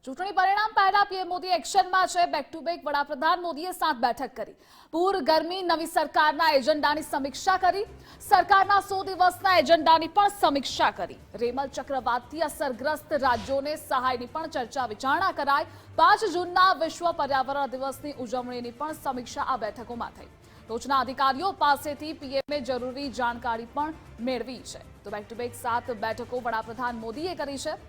ચૂંટણી પરિણામ પહેલા પીએમ મોદી એક્શનમાં છે। બેક ટુ બેક વડાપ્રધાન મોદીએ 7 બેઠક કરી। પૂર, ગરમી, નવી સરકારના એજન્ડાની સમીક્ષા કરી। સરકારના 100 દિવસના એજન્ડાની પણ સમીક્ષા કરી। રેમલ ચક્રવાતથી અસરગ્રસ્ત રાજ્યોને સહાયની પણ ચર્ચા વિચારણા કરાઈ। 5 જૂનના વિશ્વ પર્યાવરણ દિવસની ઉજવણીની પણ સમીક્ષા આ બેઠકોમાં થઈ। ટોચના અધિકારીઓ પાસેથી પીએમએ જરૂરી જાણકારી પણ મેળવી છે। તો બેક ટુ બેક 7 બેઠકો વડાપ્રધાન મોદીએ કરી છે।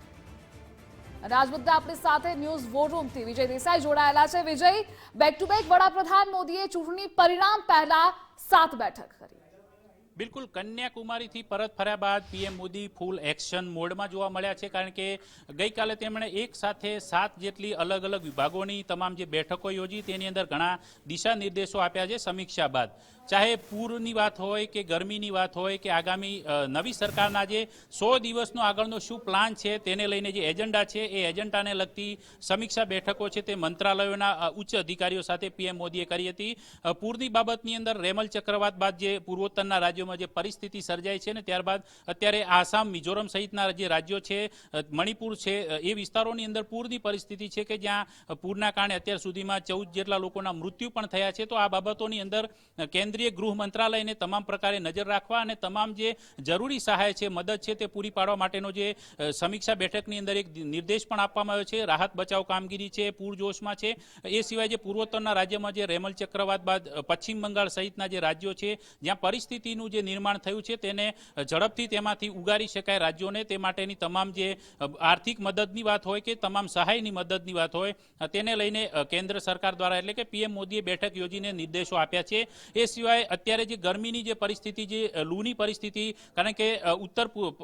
આજ મુદ્દે આપણી સાથે ન્યૂઝ વોર રૂમથી વિજય દેસાઈ જોડાયેલા છે। વિજય, બેક ટુ બેક વડાપ્રધાન મોદીએ ચૂંટણી પરિણામ પહેલા 7 બેઠક કરી। બિલકુલ, કન્યાકુમારીથી પરત ફર્યા બાદ પીએમ મોદી ફૂલ એક્શન મોડમાં જોવા મળ્યા છે, કારણ કે ગઈકાલે તેમણે એક સાથે 7 જેટલી અલગ અલગ વિભાગોની તમામ જે બેઠકો યોજી તેની અંદર ઘણા દિશા નિર્દેશો આપ્યા છે સમીક્ષા બાદ। ચાહે પૂરની વાત હોય કે ગરમીની વાત હોય કે આગામી નવી સરકારના જે 100 દિવસનો આગળનો શું પ્લાન છે તેને લઈને જે એજન્ડા છે એ એજન્ડાને લગતી સમીક્ષા બેઠકો છે તે મંત્રાલયોના ઉચ્ચ અધિકારીઓ સાથે પીએમ મોદીએ કરી હતી। પૂરની બાબતની અંદર રેમલ ચક્રવાત બાદ જે પૂર્વોત્તરના રાજ્યોમાં જે પરિસ્થિતિ સર્જાઈ છે ને ત્યારબાદ અત્યારે આસામ, મિઝોરમ સહિતના જે રાજ્યો છે, મણિપુર છે, એ વિસ્તારોની અંદર પૂરની પરિસ્થિતિ છે કે જ્યાં પૂરના કારણે અત્યાર સુધીમાં 14 જેટલા લોકોના મૃત્યુ પણ થયા છે। તો આ બાબતોની અંદર કેન્દ્રીય ગૃહ મંત્રાલયને તમામ પ્રકારે નજર રાખવા અને તમામ જે જરૂરી સહાય છે, મદદ છે તે પૂરી પાડવા માટેનો જે સમીક્ષા બેઠકની અંદર એક નિર્દેશ પણ આપવામાં આવ્યો છે। રાહત બચાવ કામગીરી છે, પૂરજોશમાં છે। એ સિવાય જે પૂર્વોત્તરના રાજ્યમાં જે રેમલ ચક્રવાત બાદ પશ્ચિમ બંગાળ સહિતના જે રાજ્યો છે જ્યાં પરિસ્થિતિનું જે નિર્માણ થયું છે તેને ઝડપથી તેમાંથી ઉગારી શકાય રાજ્યોને, તે માટેની તમામ જે આર્થિક મદદની વાત હોય કે તમામ સહાયની મદદની વાત હોય તેને લઈને કેન્દ્ર સરકાર દ્વારા એટલે કે પીએમ મોદીએ બેઠક યોજીને નિર્દેશો આપ્યા છે। એ સિવાય અત્યારે જે ગરમીની જે પરિસ્થિતિ, જે લૂની પરિસ્થિતિ, કારણ કે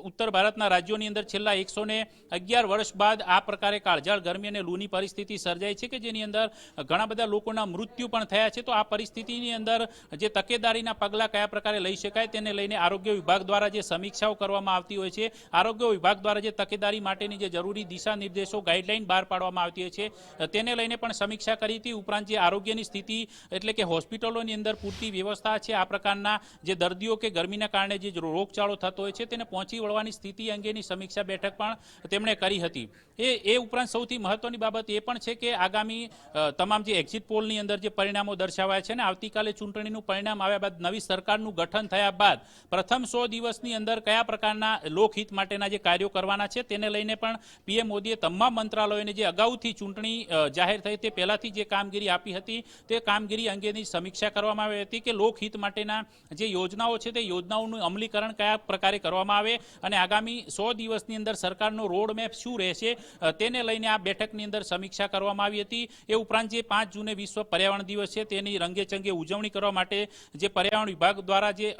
ઉત્તર ભારતના રાજ્યોની અંદર છેલ્લા 111 વર્ષ બાદ આ પ્રકારે કાળઝાળ ગરમી અને લૂની પરિસ્થિતિ સર્જાઈ છે કે જેની અંદર ઘણા બધા લોકોના મૃત્યુ પણ થયા છે। તો આ પરિસ્થિતિની અંદર જે તકેદારીના પગલાં કયા પ્રકારે લઈ શકાય તેને લઈને આરોગ્ય વિભાગ દ્વારા જે સમીક્ષાઓ કરવામાં આવતી હોય છે, આરોગ્ય વિભાગ દ્વારા જે તકેદારી માટેની જે જરૂરી દિશા નિર્દેશો, ગાઈડલાઈન બહાર પાડવામાં આવતી હોય છે તેને લઈને પણ સમીક્ષા કરી હતી। ઉપરાંત જે આરોગ્યની સ્થિતિ એટલે કે હોસ્પિટલોની અંદર પૂરતી વ્યવસ્થા છે, આ પ્રકારના જે દર્દીઓ કે ગરમીના કારણે જે રોગચાળો થતો હોય છે તેને પહોંચી વળવાની સ્થિતિ અંગેની સમીક્ષા બેઠક પણ તેમણે કરી હતી। એ ઉપરાંત સૌથી મહત્વની બાબત એ પણ છે કે આગામી તમામ જે એક્ઝિટ પોલની અંદર જે પરિણામો દર્શાવાયા છે ને આવતીકાલે ચૂંટણીનું પરિણામ આવ્યા બાદ નવી સરકારનું ગઠન થયા બાદ પ્રથમ 100 દિવસની અંદર કયા પ્રકારના લોકહિત માટેના જે કાર્યો કરવાના છે તેને લઈને પણ પીએમ મોદીએ તમામ મંત્રાલયોને જે અગાઉથી ચૂંટણી જાહેર થઈ તે પહેલાથી જે કામગીરી આપી હતી તે કામગીરી અંગેની સમીક્ષા કરવામાં આવી હતી કે લોકહિત માટેના જે યોજનાઓ છે તે યોજનાઓનું અમલીકરણ કયા પ્રકારે કરવામાં આવે અને આગામી 100 દિવસની અંદર સરકારનો રોડમેપ શું રહેશે તેને લઈને આ બેઠકની અંદર સમીક્ષા કરવામાં આવી હતી। એ ઉપરાંત જે 5 જૂને વિશ્વ પર્યાવરણ દિવસ છે તેની રંગેચંગે ઉજવણી કરવા માટે જે પર્યાવરણ વિભાગ દ્વારા જે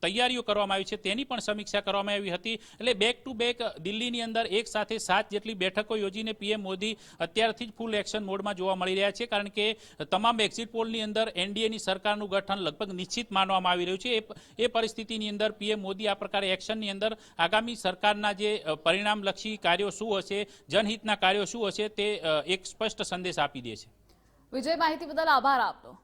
તૈયારીઓ કરવામાં આવી છે તેની પણ સમીક્ષા કરવામાં આવી હતી। એટલે બેક ટુ બેક દિલ્હીની અંદર એક સાથે 7 જેટલી બેઠકો યોજીને પીએમ મોદી અત્યારથી જ ફૂલ એક્શન મોડમાં જોવા મળી રહ્યા છે, કારણ કે તમામ એક્ઝિટ પોલની અંદર એનડીએની સરકારનું ગઠન લગભગ નિશ્ચિત માનવામાં આવી રહ્યું છે। એ પરિસ્થિતિની અંદર પીએમ મોદી આ પ્રકારે એક્શનની અંદર આગામી સરકારના જે પરિણામલક્ષી કાર્યો શું હશે, જનહિતના કાર્યો શું હશે તે એક સ્પષ્ટ સંદેશ આપી દે છે। વિજય, માહિતી બદલ આભાર આપનો।